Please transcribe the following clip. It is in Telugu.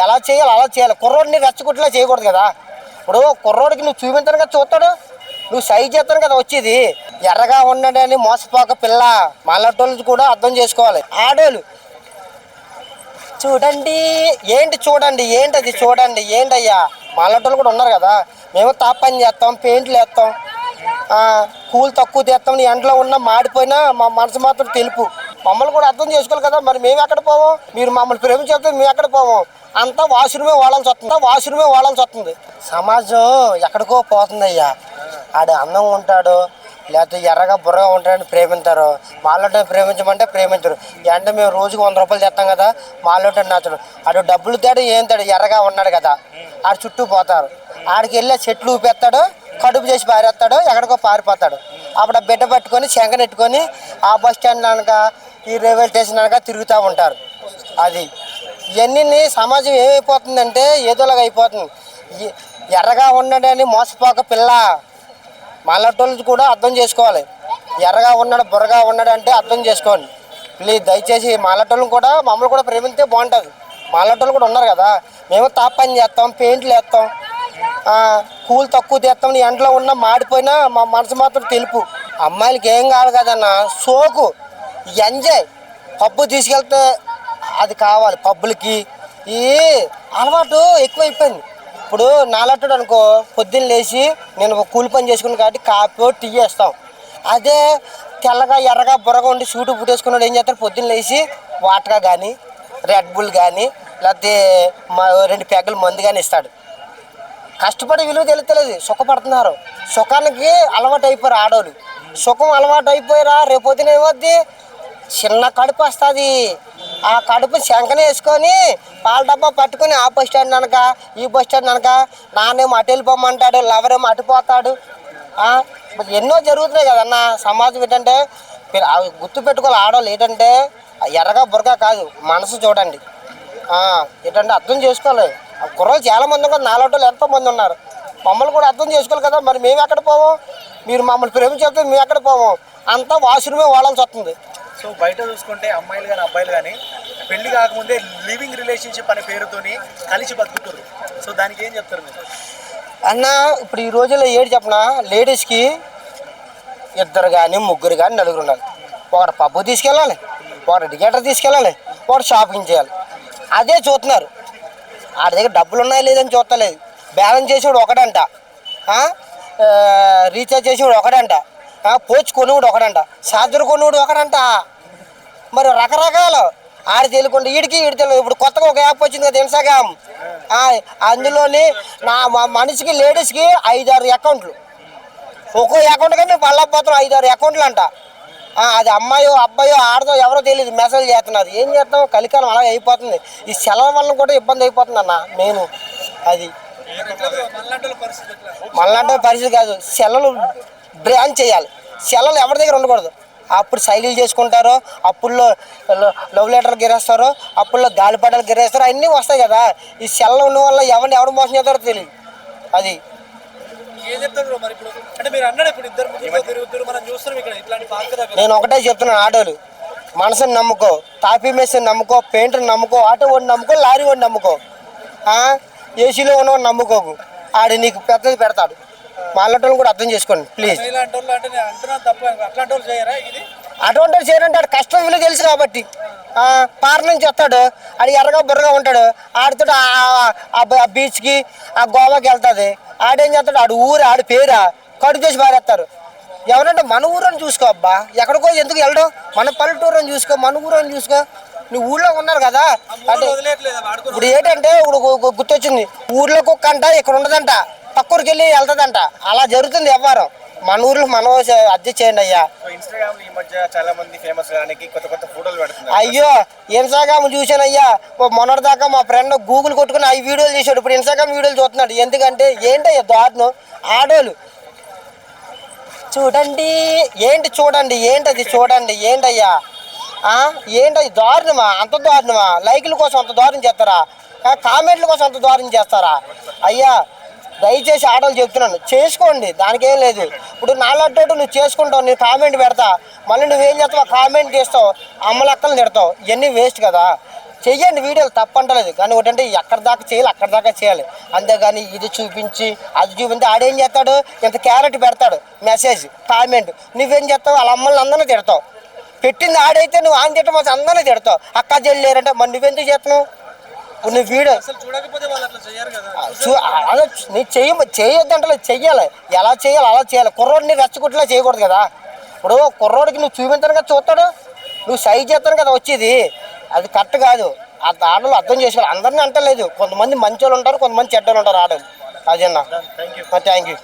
ఎలా చేయాలి అలా చేయాలి. కుర్రోడిని రెచ్చగొట్టేలా చేయకూడదు కదా. ఇప్పుడు కుర్రోడికి నువ్వు చూపించాను కదా, చూస్తాడు. నువ్వు సైజ్ చేస్తాను కదా వచ్చేది. ఎర్రగా ఉన్నాడని మోసపోక పిల్ల. మళ్ళటోళ్ళు కూడా అర్థం చేసుకోవాలి. ఆడోళ్ళు చూడండి ఏంటి, చూడండి ఏంటి అది, చూడండి ఏంటయ్యా. మళ్ళటోళ్ళు కూడా ఉన్నారు కదా. మేము తాపని చేస్తాం, పెయింట్లు వేస్తాం, కూలు తక్కువ తెస్తాం. నీ ఎండలో ఉన్న మాడిపోయినా మా మనసు మాత్రం తెలుపు. మమ్మల్ని కూడా అర్థం చేసుకోవాలి కదా. మరి మేము ఎక్కడ పోము? మీరు మమ్మల్ని ప్రేమించేస్తే మేము ఎక్కడ పోము? అంతా వాష్రూమే వాడాల్సి వస్తుంది. సమాజం ఎక్కడికో పోతుంది అయ్యా. ఆడు అందం ఉంటాడు, లేకపోతే ఎర్రగా బుర్రగా ఉంటాడని ప్రేమించారు. మాలోటే ప్రేమించమంటే ప్రేమించరు. అంటే మేము రోజుకు 100 రూపాయలు తెస్తాం కదా, మాలోటే నచ్చడు. ఆడు డబ్బులు తేడు ఏం తేడు, ఎర్రగా ఉన్నాడు కదా. ఆడు చుట్టూ పోతారు. ఆడికి వెళ్ళి చెట్లు ఊపేస్తాడు, కడుపు చేసి పారేస్తాడు, ఎక్కడికో పారిపోతాడు. అప్పుడు ఆ బిడ్డ పట్టుకొని శంకనెట్టుకొని ఆ బస్ స్టాండ్ అనక ఈ రైల్వే స్టేషన్ అనక తిరుగుతూ ఉంటారు. అది ఇవన్నీ సమాజం ఏమైపోతుందంటే ఏదోలాగా అయిపోతుంది. ఎర్రగా ఉన్నాడని మోసపోక పిల్ల. మళ్ళటోళ్ళు కూడా అర్థం చేసుకోవాలి. ఎర్రగా ఉన్నాడు, బుర్రగా ఉన్నాడు అంటే అర్థం చేసుకోండి ప్లీజ్. దయచేసి మళ్ళటోళ్ళని కూడా మమ్మల్ని కూడా ప్రేమిస్తే బాగుంటుంది. మళ్ళటోళ్ళు కూడా ఉన్నారు కదా. మేము తాపని చేస్తాం, పెయింట్లు వేస్తాం, కూలు తక్కువ తెస్తాం. నీ ఎండలో ఉన్న మాడిపోయినా మా మనసు మాత్రం తెలుపు. అమ్మాయిలకి ఏం కావాలి కదన్న, సోకు ఎంజాయ్. పబ్బు తీసుకెళ్తే అది కావాలి. పబ్బులకి ఈ అలవాటు ఎక్కువైపోయింది. ఇప్పుడు నాలట్టుడు అనుకో, పొద్దున్న లేచి నేను కూలి పని చేసుకున్నాను కాబట్టి కాఫీ టీ వేస్తాం. అదే తెల్లగా ఎర్రగా బుర్రగా ఉండి సూటు పుట్టేసుకున్నాడు ఏం చేస్తాడు, పొద్దున్న లేచి వాటకా కానీ రెడ్ బుల్ కానీ లేకపోతే 2 పెగ్గలు మందు కానీ ఇస్తాడు. కష్టపడే విలువ తెలుస్తలేదు, సుఖపడుతున్నారు. సుఖానికి అలవాటు అయిపోయారు ఆడవాళ్ళు. సుఖం అలవాటు అయిపోయారా, రేపొద్దున ఏమవుద్ది, చిన్న కడుపు వస్తుంది. ఆ కడుపు శంకనే వేసుకొని పాల డబ్బా పట్టుకొని ఆ బస్ స్టాండ్ అనక ఈ బస్ స్టాండ్ అనక నాన్నేమో అటు వెళ్ళిపోమంటాడు, లవరేమో అటుపోతాడు. ఎన్నో జరుగుతున్నాయి కదన్న. సమాజం ఏంటంటే అవి గుర్తు పెట్టుకోవాలి. ఆడవాళ్ళు ఏంటంటే ఎర్రగా బుర్రగా కాదు, మనసు చూడండి. ఏంటంటే అర్థం చేసుకోవాలి. కుర్రలు చాలామంది ఉన్నారు, నాలుగోళ్ళు ఎంతోమంది ఉన్నారు. మమ్మల్ని కూడా అర్థం చేసుకోవాలి కదా. మరి మేము ఎక్కడ పోము? మీరు మమ్మల్ని ప్రేమించేస్తే మేము ఎక్కడ పోము? అంతా వాష్రూమే వాడాల్సి వస్తుంది. సో బయట చూసుకుంటే అమ్మాయిలు కానీ అబ్బాయిలు కానీ పెళ్లి కాకముందే లివింగ్ రిలేషన్షిప్ అనే పేరుతోని కలిసి బతుకుతారు. సో దానికి ఏం చెప్తారు మీరు? అన్న ఇప్పుడు ఈ రోజుల్లో ఏడు చెప్పనా, లేడీస్కి 2 కానీ 3 కానీ 4 ఉండాలి. ఒకటి పబ్బు తీసుకెళ్ళాలి, ఒకటి టికెటర్ తీసుకెళ్ళాలి, ఒకటి షాపింగ్ చేయాలి. అదే చూస్తున్నారు. వాడి దగ్గర డబ్బులు ఉన్నాయా లేదని చూస్తలేదు. బ్యాలెన్స్ చేసేవాడు ఒకడంట, రీఛార్జ్ చేసేవాడు ఒకడంట, పోచ్ కొనువాడు ఒకడంట, చార్జర్ కొనువాడు ఒకడంట. మరి రకరకాలు ఆడి తెలియకుండా ఈడికి తెలియదు. ఇప్పుడు కొత్తగా ఒక యాప్ వచ్చింది కదా, ఇన్స్టాగ్రామ్. అందులోని మా మనిషికి లేడీస్కి 5-6 అకౌంట్లు. ఒక్కో అకౌంట్ కానీ పళ్ళపోతాం 5-6 అకౌంట్లు అంట. అది అమ్మాయో అబ్బాయో ఆడదో ఎవరో తెలియదు, మెసేజ్ చేస్తున్నారు. ఏం చేస్తాం, కలికాలం అలాగే అయిపోతుంది. ఈ సెలవు వల్ల కూడా ఇబ్బంది అయిపోతుంది అన్న. నేను అది మళ్ళీ పరిస్థితి కాదు. సెలవులు బ్రాంచ్ చేయాలి. సెలవులు ఎవరి దగ్గర ఉండకూడదు. అప్పుడు శైలీలు చేసుకుంటారో, అప్పుల్లో లవ్ లెటర్ గిరేస్తారో, అప్పుల్లో గాలిపటాలు గిరేస్తారో, అన్నీ వస్తాయి కదా. ఈ సెలవు ఉన్న వల్ల ఎవరు మోసం చేస్తారో తెలియదు. అది నేను ఒకటే చెప్తున్నాను, ఆటోలు మనసుని నమ్ముకో, తాపీ మేస్త్రిని నమ్ముకో, పెయింటర్ని నమ్ముకో, ఆటో వాడిని నమ్ముకో, లారీ వాడిని నమ్ముకో, ఏసీలో ఉన్నవాడిని నమ్ముకోకు. ఆడు నీకు పెద్దది పెడతాడు. మాలాంటి కూడా అర్థం చేసుకోండి ప్లీజ్. అటువంటి చేయరంటే ఆడు కష్టం విలువ తెలుసు కాబట్టి. పార నుంచి వస్తాడు, ఆడు ఎర్రగా బుర్రగా ఉంటాడు. ఆడితో ఆ బీచ్కి ఆ గోవాకి వెళ్తుంది. ఆడేం చేస్తాడు, ఆడి పేరా కడుపు చేసి పారేస్తారు. ఎవరంటే మన ఊరని చూసుకో అబ్బా, ఎక్కడికో ఎందుకు వెళ్ళడం, మన పల్లెటూరు అని చూసుకో, మన ఊరని చూసుకో. నువ్వు ఊళ్ళో ఉన్నారు కదా. అంటే ఇప్పుడు ఏంటంటే ఇప్పుడు గుర్తొచ్చింది, ఊర్లో కుక్క అంట ఇక్కడ ఉండదంట, పక్కూరికి వెళ్ళి వెళ్తుందంట. అలా జరుగుతుంది వ్యవహారం. మన ఊర్లో మనం అడ్జస్ట్ చేయండి అయ్యా. అయ్యో ఇన్స్టాగ్రామ్ చూశాను అయ్యా. మొన్నటి దాకా మా ఫ్రెండ్ గూగుల్ కొట్టుకుని 5 వీడియోలు చేశాడు. ఇప్పుడు ఇన్స్టాగ్రామ్ వీడియోలు చూస్తున్నాడు. ఎందుకంటే ఏంటయ్యా దారుణం. ఆడోళ్ళు చూడండి ఏంటి, చూడండి ఏంటది, చూడండి ఏంటయ్యా, ఏంటది దారుణమా, అంత దారుణమా? లైకుల కోసం అంత దారుణం చేస్తారా? కామెంట్ల కోసం అంత దారుణం చేస్తారా? అయ్యా దయచేసి ఆటోలు చెప్తున్నాను, చేసుకోండి, దానికేం లేదు. ఇప్పుడు నాలాంటి నువ్వు చేసుకుంటావు, నేను కామెంట్ పెడతా, మళ్ళీ నువ్వేం చేస్తావు, కామెంట్ చేస్తావు, అమ్మలక్కలు తిడతావు, ఇవన్నీ వేస్ట్ కదా. చెయ్యండి వీడియోలు తప్పంటలేదు, కానీ ఒకటంటే ఎక్కడ దాకా చేయాలి అక్కడ దాకా చేయాలి. అంతేగాని ఇది చూపించి అది చూపించి ఆడేం చేస్తాడు, ఇంత క్యారెట్ పెడతాడు మెసేజ్ కామెంట్, నువ్వేం చేస్తావు వాళ్ళ అమ్మల్ని అందరినీ తిడతావు. పెట్టింది ఆడైతే నువ్వు ఆయన తిట్టడం వచ్చి అందరినీ తిడతావు. అక్క చెల్లేరంటే మరి నువ్వెందుకు చేస్తున్నావు? నువ్వు వీడియో అదే నీ చేయొద్దంటే చెయ్యాలి. ఎలా చేయాలి అలా చేయాలి. కుర్రోడిని రెచ్చగొట్టేలా చేయకూడదు కదా. ఇప్పుడు కుర్రోడికి నువ్వు చూపించాను కదా చూస్తాడు, నువ్వు సైజ్ చేస్తాను కదా వచ్చేది, అది కరెక్ట్ కాదు. ఆ ఆడలు అర్థం చేసుకోవాలి. అందరినీ అంటలేదు, కొంతమంది మంచి వాళ్ళు ఉంటారు, కొంతమంది చెడ్డలు ఉంటారు ఆడలు. అదేనా, థ్యాంక్ యూ.